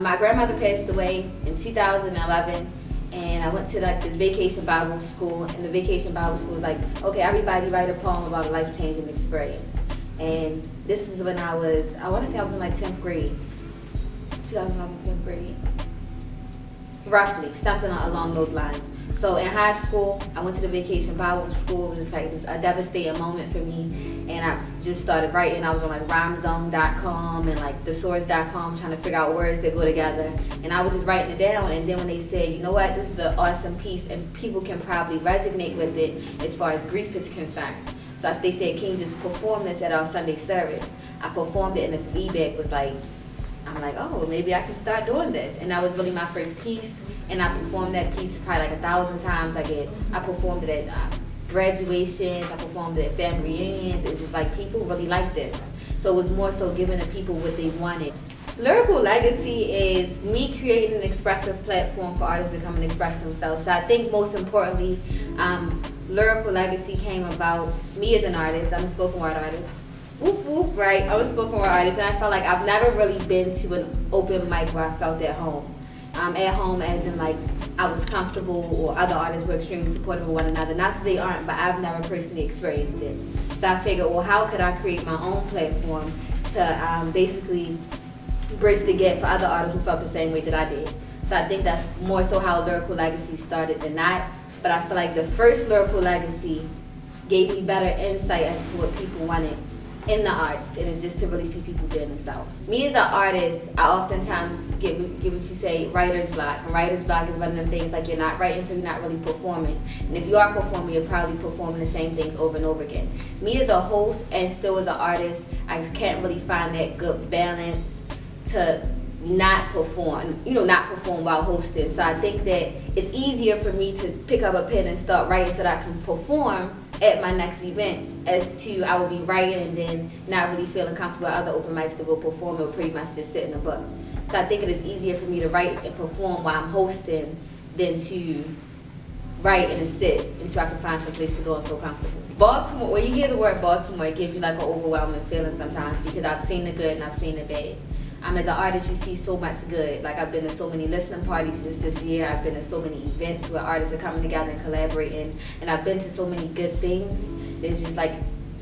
My grandmother passed away in 2011, and I went to like this vacation Bible school, and the vacation Bible school was like, okay, everybody write a poem about a life-changing experience. And this was when I want to say I was in like 10th grade, 2011, 10th grade, roughly, something along those lines. So in high school, I went to the vacation Bible school. It was just like, it was a devastating moment for me. And I just started writing. I was on like rhymezone.com and like thesource.com trying to figure out words that go together. And I was just writing it down. And then when they said, you know what, this is an awesome piece and people can probably resonate with it as far as grief is concerned. So they said, can you just perform this at our Sunday service? I performed it and the feedback was like, I'm like, oh, maybe I can start doing this. And that was really my first piece. And I performed that piece probably like 1,000 times. I performed it at graduations, I performed it at family reunions. It's just like people really like this. So it was more so giving the people what they wanted. Lyrical Legacy is me creating an expressive platform for artists to come and express themselves. So I think most importantly, Lyrical Legacy came about me as an artist. I'm a spoken word artist. Whoop whoop, right? I'm a spoken word artist, and I felt like I've never really been to an open mic where I felt at home. At home as in like I was comfortable or other artists were extremely supportive of one another. Not that they aren't, but I've never personally experienced it. So I figured, well, how could I create my own platform to basically bridge the gap for other artists who felt the same way that I did. So I think that's more so how Lyrical Legacy started than not. But I feel like the first Lyrical Legacy gave me better insight as to what people wanted in the arts, and it's just to really see people doing themselves. Me as an artist, I oftentimes get what you say, writer's block. And writer's block is one of them things like you're not writing, so you're not really performing. And if you are performing, you're probably performing the same things over and over again. Me as a host and still as an artist, I can't really find that good balance to not perform, not perform while hosting. So I think that it's easier for me to pick up a pen and start writing so that I can perform at my next event as to I will be writing and then not really feeling comfortable at other open mics to go perform or pretty much just sit in a book. So I think it is easier for me to write and perform while I'm hosting than to write and sit until I can find some place to go and feel comfortable. Baltimore, when you hear the word Baltimore, it gives you like an overwhelming feeling sometimes because I've seen the good and I've seen the bad. As an artist, you see so much good. Like I've been to so many listening parties just this year. I've been to so many events where artists are coming together and collaborating. And I've been to so many good things. There's just like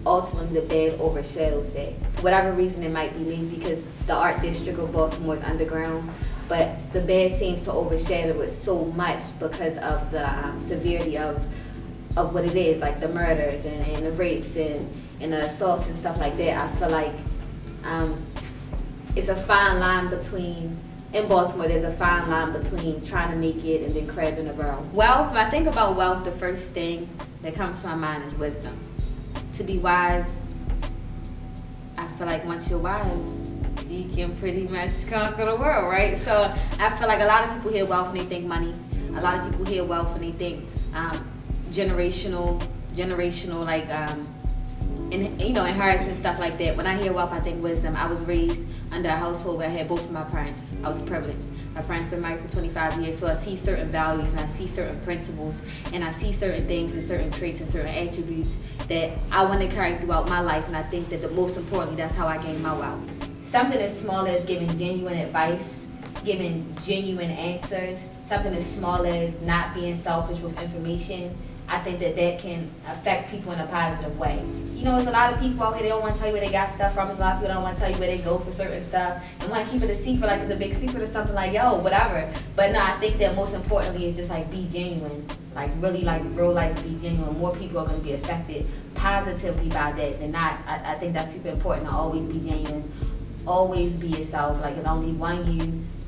ultimately the bad overshadows that. For whatever reason it might be, maybe because the art district of Baltimore is underground. But the bad seems to overshadow it so much because of the severity of what it is, like the murders and the rapes and the assaults and stuff like that. I feel like it's a fine line between, in Baltimore, there's a fine line between trying to make it and then crabbing a barrel. Wealth, when I think about wealth, the first thing that comes to my mind is wisdom. To be wise, I feel like once you're wise, you can pretty much conquer the world, right? So I feel like a lot of people hear wealth and they think money. A lot of people hear wealth and they think generational, like, inheritance and stuff like that. When I hear wealth, I think wisdom. I was raised under a household where I had both of my parents. I was privileged. My parents been married for 25 years, so I see certain values and I see certain principles and I see certain things and certain traits and certain attributes that I want to carry throughout my life, and I think that the most importantly, that's how I gain my wealth. Something as small as giving genuine advice, giving genuine answers, something as small as not being selfish with information, I think that can affect people in a positive way. It's a lot of people out here, they don't want to tell you where they got stuff from. It's a lot of people don't want to tell you where they go for certain stuff and want to keep it a secret, like it's a big secret or something, like, yo, whatever. But no, I think that most importantly is just like be genuine, like really like real life, be genuine. More people are going to be affected positively by that than not. I think that's super important to always be genuine, always be yourself. Like it's only one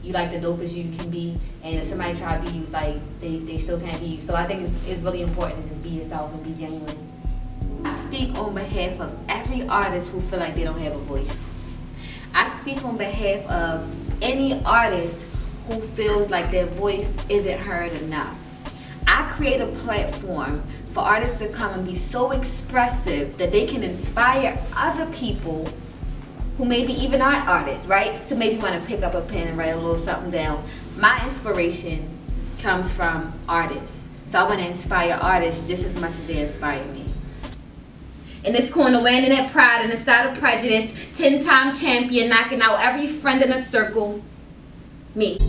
you like the dopest you can be, and if somebody try to be you, it's like they still can't be you. So I think it's really important to just be yourself and be genuine. I speak on behalf of every artist who feel like they don't have a voice. I speak on behalf of any artist who feels like their voice isn't heard enough. I create a platform for artists to come and be so expressive that they can inspire other people who maybe even aren't artists, right? To maybe want to pick up a pen and write a little something down. My inspiration comes from artists. So I want to inspire artists just as much as they inspire me. In this corner, wearing that pride and the side of prejudice, 10-time champion, knocking out every friend in a circle. Me.